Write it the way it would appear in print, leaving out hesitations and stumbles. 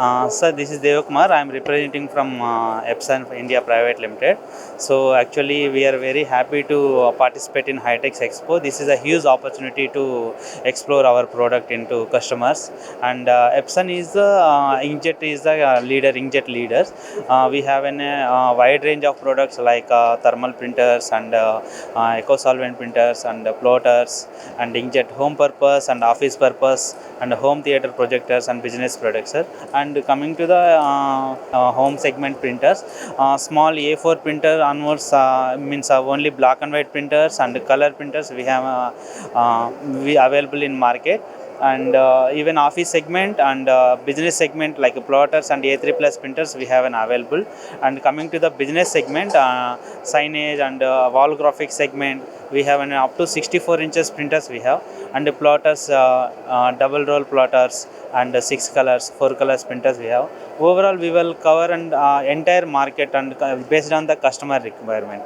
Sir, this is Devakumar. I am representing from Epson India Private Limited. So actually, we are very happy to participate in High-Tech Expo. This is a huge opportunity to explore our product into customers. And Epson is the inkjet is the inkjet leader. We have a wide range of products like thermal printers and eco solvent printers and plotters and inkjet home purpose and office purpose and home theater projectors and business products, sir. And coming to the home segment printers, small A4 printer onwards means only black and white printers and color printers we available in market. And even office segment and business segment like plotters and A3 plus printers we have an available. And coming to the business segment, signage and wall graphic segment, we have an up to 64 inches printers we have, and plotters, double roll plotters and 4 colors printers we have. Overall we will cover and entire market and based on the customer requirement.